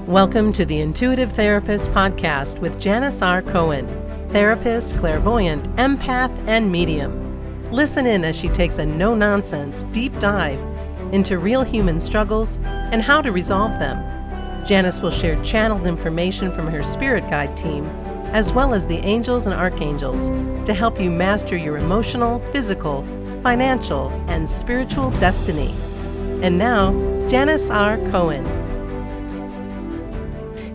Welcome to the Intuitive Therapist Podcast with Janis R. Cohen, therapist, clairvoyant, empath, and medium. Listen in as she takes a no-nonsense deep dive into real human struggles and how to resolve them. Janis will share channeled information from her spirit guide team, as well as the angels and archangels, to help you master your emotional, physical, financial, and spiritual destiny. And now, Janis R. Cohen.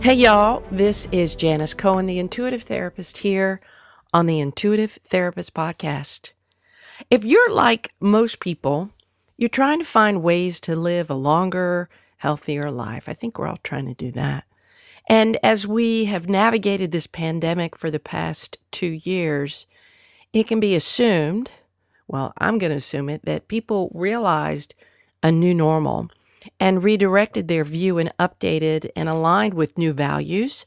Hey y'all, this is Janis Cohen, the Intuitive Therapist, here on the Intuitive Therapist Podcast. If you're like most people, you're trying to find ways to live a longer, healthier life. I think we're all trying to do that. And as we have navigated this pandemic for the past 2 years, it can be assumed, well, I'm going to assume it, that people realized a new normal and redirected their view and updated and aligned with new values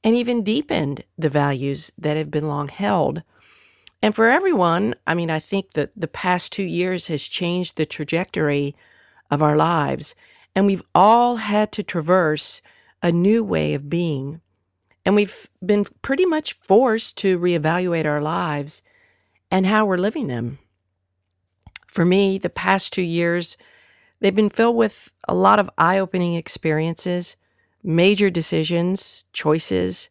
and even deepened the values that have been long held. And for everyone, I think that the past 2 years has changed the trajectory of our lives, and we've all had to traverse a new way of being. And we've been pretty much forced to reevaluate our lives and how we're living them. For me, the past 2 years, they've been filled with a lot of eye-opening experiences, major decisions, choices,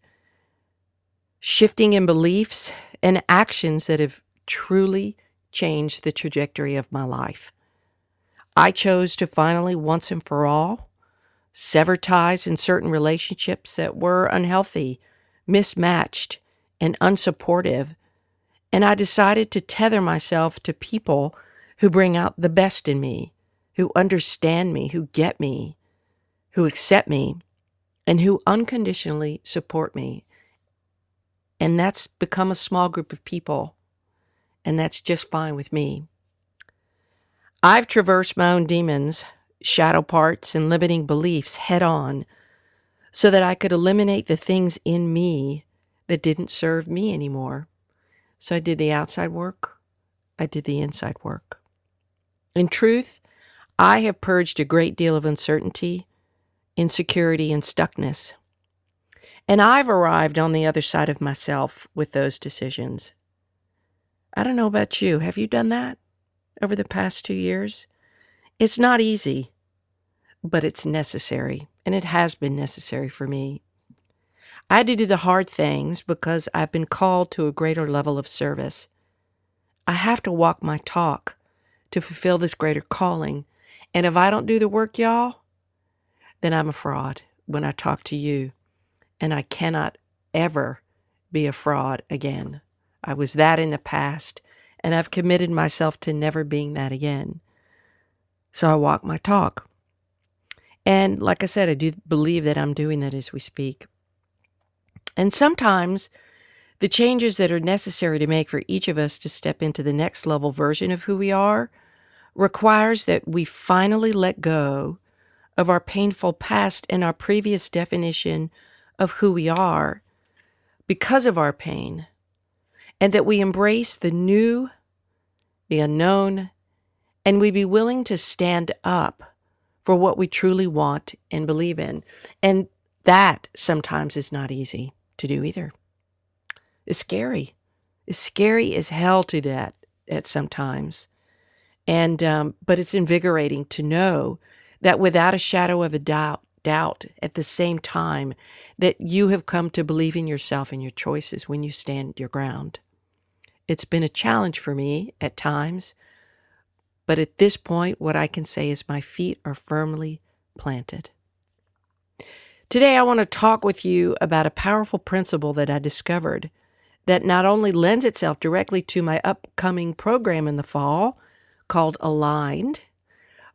shifting in beliefs, and actions that have truly changed the trajectory of my life. I chose to finally, once and for all, sever ties in certain relationships that were unhealthy, mismatched, and unsupportive, and I decided to tether myself to people who bring out the best in me, who understand me, who get me, who accept me, and who unconditionally support me. And that's become a small group of people, and that's just fine with me. I've traversed my own demons, shadow parts, and limiting beliefs head on so that I could eliminate the things in me that didn't serve me anymore. So I did the outside work, I did the inside work. In truth, I have purged a great deal of uncertainty, insecurity, and stuckness. And I've arrived on the other side of myself with those decisions. I don't know about you. Have you done that over the past 2 years? It's not easy, but it's necessary, and it has been necessary for me. I had to do the hard things because I've been called to a greater level of service. I have to walk my talk to fulfill this greater calling. And if I don't do the work, y'all, then I'm a fraud when I talk to you. And I cannot ever be a fraud again. I was that in the past, and I've committed myself to never being that again. So I walk my talk. And like I said, I do believe that I'm doing that as we speak. And sometimes the changes that are necessary to make for each of us to step into the next level version of who we are requires that we finally let go of our painful past and our previous definition of who we are because of our pain, and that we embrace the new, the unknown, and we be willing to stand up for what we truly want and believe in. And that sometimes is not easy to do either. It's scary. It's scary as hell to that at sometimes. And but it's invigorating to know that without a shadow of a doubt at the same time that you have come to believe in yourself and your choices when you stand your ground. It's been a challenge for me at times, but at this point, what I can say is my feet are firmly planted. Today, I want to talk with you about a powerful principle that I discovered that not only lends itself directly to my upcoming program in the fall, called Aligned,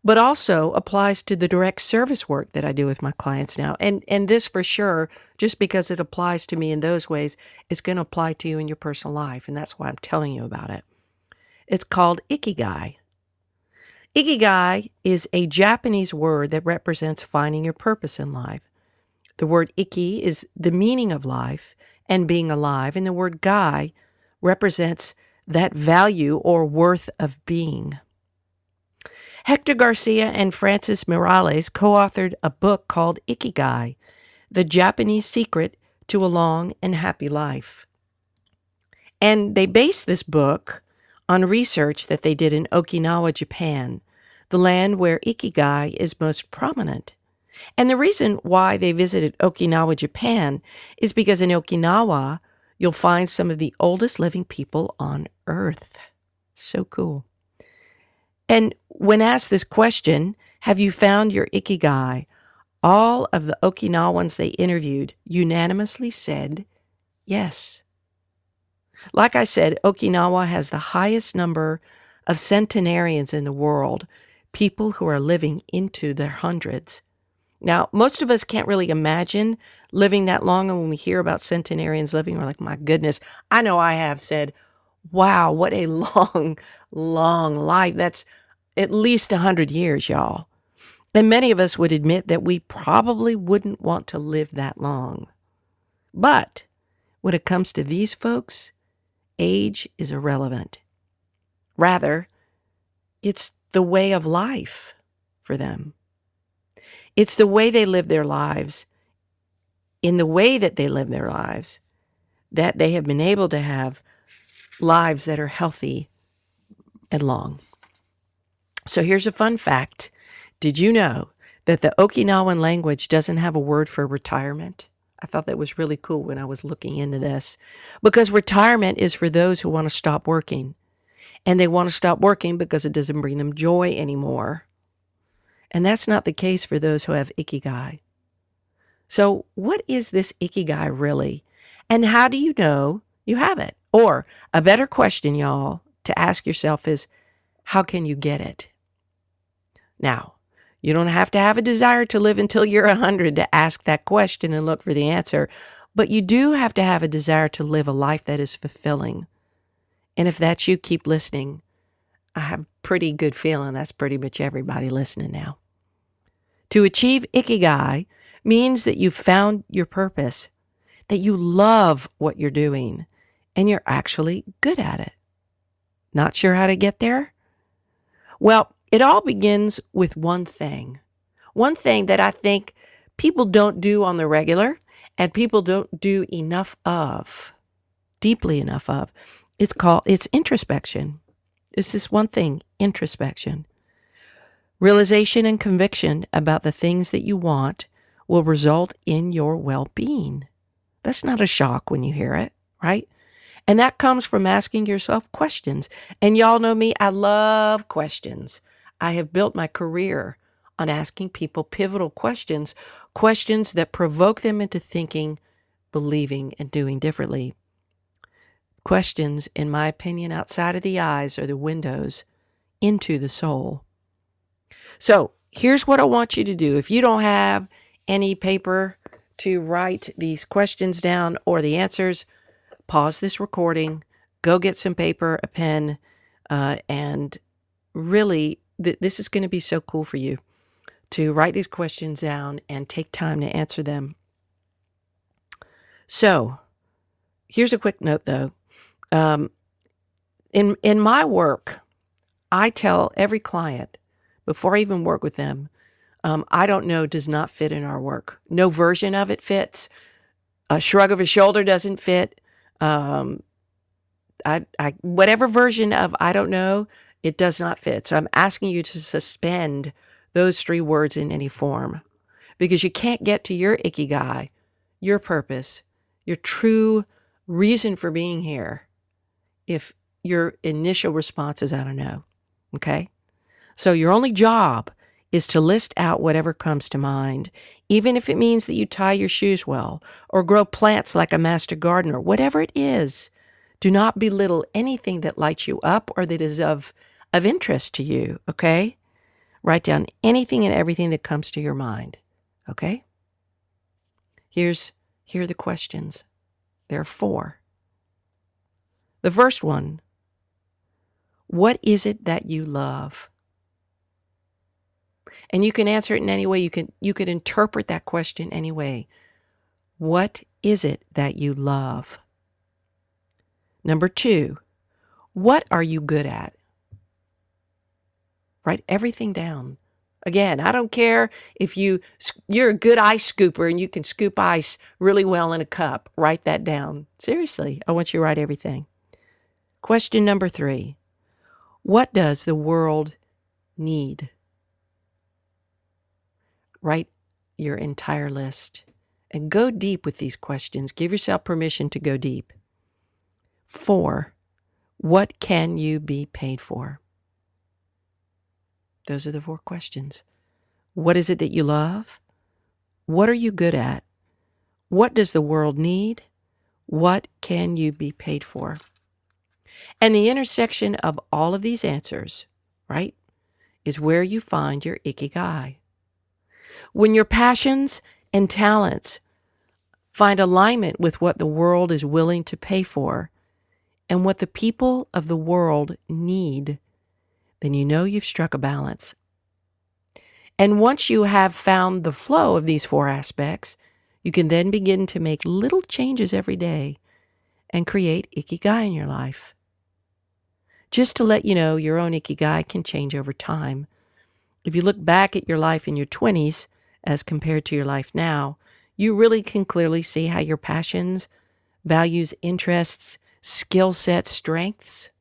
but also applies to the direct service work that I do with my clients now. And this for sure, just because it applies to me in those ways, is going to apply to you in your personal life. And that's why I'm telling you about it. It's called Ikigai. Ikigai is a Japanese word that represents finding your purpose in life. The word Iki is the meaning of life and being alive. And the word Gai represents that value or worth of being. Hector Garcia and Francis Miralles co-authored a book called Ikigai The Japanese Secret to a Long and Happy Life. And they base this book on research that they did in Okinawa, Japan, the land where Ikigai is most prominent. And the reason why they visited Okinawa, Japan, is because in Okinawa, you'll find some of the oldest living people on Earth. So cool. And when asked this question, have you found your Ikigai? All of the Okinawans they interviewed unanimously said yes. Like I said, Okinawa has the highest number of centenarians in the world, people who are living into their hundreds. Now, most of us can't really imagine living that long, and when we hear about centenarians living, we're like, my goodness, I know I have said, wow, what a long, long life. That's at least 100 years, y'all. And many of us would admit that we probably wouldn't want to live that long. But when it comes to these folks, age is irrelevant. Rather, it's the way of life for them. It's the way they live their lives, in the way that they live their lives, that they have been able to have lives that are healthy and long. So here's a fun fact. Did you know that the Okinawan language doesn't have a word for retirement? I thought that was really cool when I was looking into this, because retirement is for those who want to stop working. And they want to stop working because it doesn't bring them joy anymore. And that's not the case for those who have Ikigai. So what is this Ikigai really? And how do you know you have it? Or a better question, y'all, to ask yourself is, how can you get it? Now, you don't have to have a desire to live until you're 100 to ask that question and look for the answer, but you do have to have a desire to live a life that is fulfilling. And if that's you, keep listening. I have a pretty good feeling that's pretty much everybody listening now. To achieve Ikigai means that you've found your purpose, that you love what you're doing, and you're actually good at it. Not sure how to get there? Well, it all begins with one thing that I think people don't do on the regular and people don't do enough of, deeply enough of. It's introspection. It's this one thing, introspection. Realization and conviction about the things that you want will result in your well-being. That's not a shock when you hear it, right? And that comes from asking yourself questions. And y'all know me, I love questions. I have built my career on asking people pivotal questions, questions that provoke them into thinking, believing, and doing differently. Questions, in my opinion, outside of the eyes are the windows into the soul. So here's what I want you to do. If you don't have any paper to write these questions down or the answers, pause this recording, go get some paper, a pen, and really, this is going to be so cool for you to write these questions down and take time to answer them. So here's a quick note, though. In my work, I tell every client, before I even work with them, I don't know does not fit in our work. No version of it fits. A shrug of a shoulder doesn't fit. Whatever version of I don't know, it does not fit. So I'm asking you to suspend those three words in any form, because you can't get to your Ikigai, your purpose, your true reason for being here if your initial response is I don't know. Okay? So your only job is to list out whatever comes to mind, even if it means that you tie your shoes well or grow plants like a master gardener, whatever it is. Do not belittle anything that lights you up or that is of interest to you, okay? Write down anything and everything that comes to your mind, okay? Here are the questions. There are 4. The first one, what is it that you love? And you can answer it in any way. You can interpret that question any way. What is it that you love? Number 2, what are you good at? Write everything down. Again, I don't care if you're a good ice scooper and you can scoop ice really well in a cup. Write that down. Seriously, I want you to write everything. Question number 3. What does the world need? Write your entire list and go deep with these questions. Give yourself permission to go deep. 4. What can you be paid for? Those are the 4 questions. What is it that you love? What are you good at? What does the world need? What can you be paid for? And the intersection of all of these answers, right, is where you find your Ikigai. When your passions and talents find alignment with what the world is willing to pay for and what the people of the world need, then you know you've struck a balance. And once you have found the flow of these 4 aspects, you can then begin to make little changes every day and create Ikigai in your life. Just to let you know, your own Ikigai can change over time. If you look back at your life in your 20s as compared to your life now, you really can clearly see how your passions, values, interests, skill sets, strengths,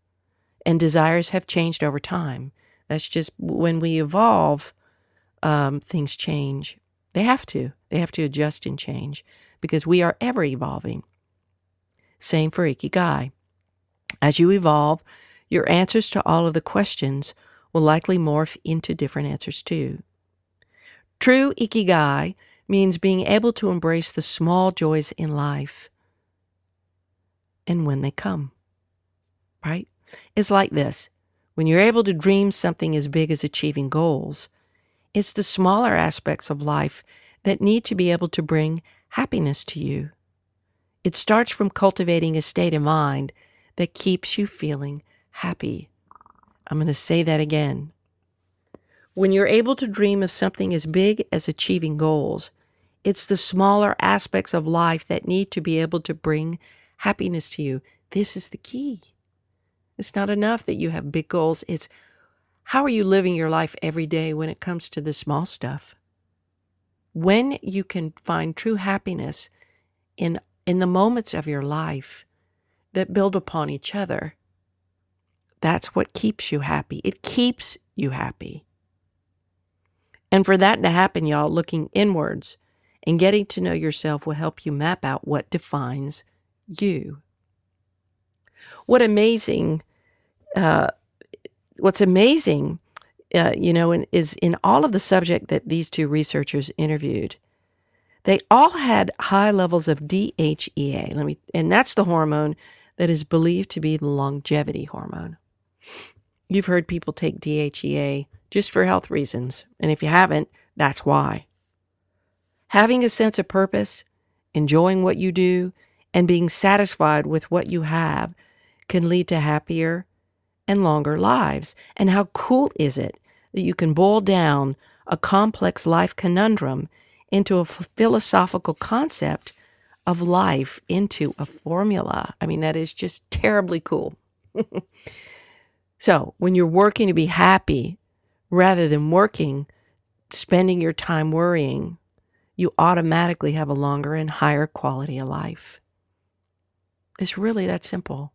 and desires have changed over time. That's just when we evolve, things change. They have to. They have to adjust and change because we are ever evolving. Same for Ikigai. As you evolve, your answers to all of the questions will likely morph into different answers too. True Ikigai means being able to embrace the small joys in life and when they come, right? It's like this. When you're able to dream something as big as achieving goals, it's the smaller aspects of life that need to be able to bring happiness to you. It starts from cultivating a state of mind that keeps you feeling happy. I'm going to say that again. When you're able to dream of something as big as achieving goals, it's the smaller aspects of life that need to be able to bring happiness to you. This is the key. It's not enough that you have big goals. It's how are you living your life every day when it comes to the small stuff? When you can find true happiness in the moments of your life that build upon each other, that's what keeps you happy. It keeps you happy. And for that to happen, y'all, looking inwards and getting to know yourself will help you map out what defines you. What's amazing, is in all of the subject that these 2 researchers interviewed, they all had high levels of DHEA. And that's the hormone that is believed to be the longevity hormone. You've heard people take DHEA just for health reasons. And if you haven't, that's why. Having a sense of purpose, enjoying what you do, and being satisfied with what you have can lead to happier and longer lives. And how cool is it that you can boil down a complex life conundrum into a philosophical concept of life into a formula? I mean, that is just terribly cool. So when you're working to be happy, rather than spending your time worrying, you automatically have a longer and higher quality of life. It's really that simple.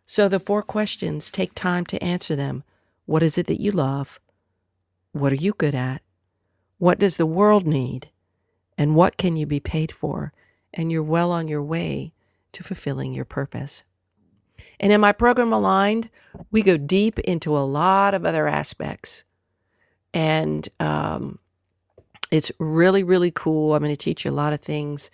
So the 4 questions, take time to answer them. What is it that you love? What are you good at? What does the world need? And what can you be paid for? And you're well on your way to fulfilling your purpose. And in my program Aligned, we go deep into a lot of other aspects. And it's really, really cool. I'm going to teach you a lot of things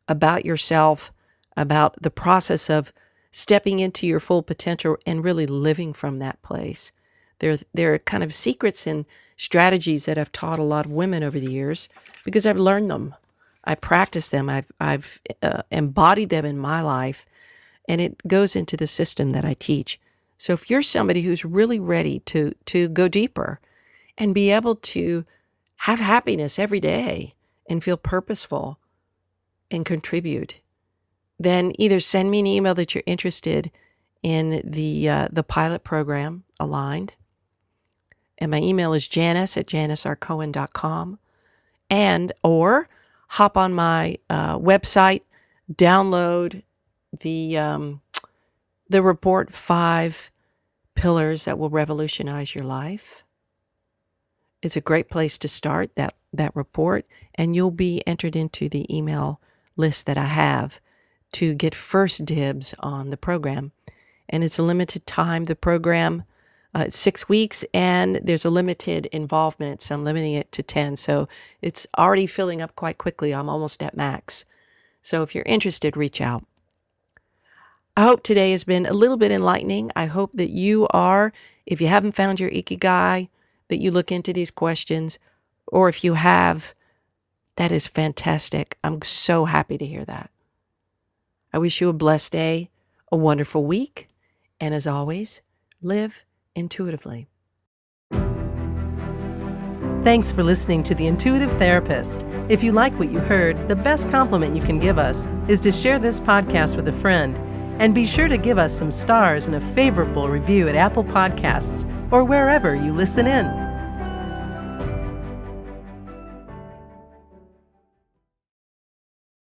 about yourself, about the process of stepping into your full potential and really living from that place. There are kind of secrets and strategies that I've taught a lot of women over the years because I've learned them. I practice them. I've embodied them in my life. And it goes into the system that I teach. So if you're somebody who's really ready to go deeper and be able to have happiness every day and feel purposeful and contribute, then either send me an email that you're interested in the pilot program, Aligned, And my email is janis@janisrcohen.com. And or hop on my website, download the report, 5 Pillars That Will Revolutionize Your Life. It's a great place to start, that report, and you'll be entered into the email list that I have to get first dibs on the program. And it's a limited time. The program, it's 6 weeks, and there's a limited involvement, so I'm limiting it to 10. So it's already filling up quite quickly. I'm almost at max. So if you're interested, reach out. I hope today has been a little bit enlightening. I hope that you are, if you haven't found your Ikigai, that you look into these questions, or if you have, that is fantastic. I'm so happy to hear that. I wish you a blessed day, a wonderful week, and as always, live intuitively. Thanks for listening to The Intuitive Therapist. If you like what you heard, the best compliment you can give us is to share this podcast with a friend. And be sure to give us some stars and a favorable review at Apple Podcasts or wherever you listen in.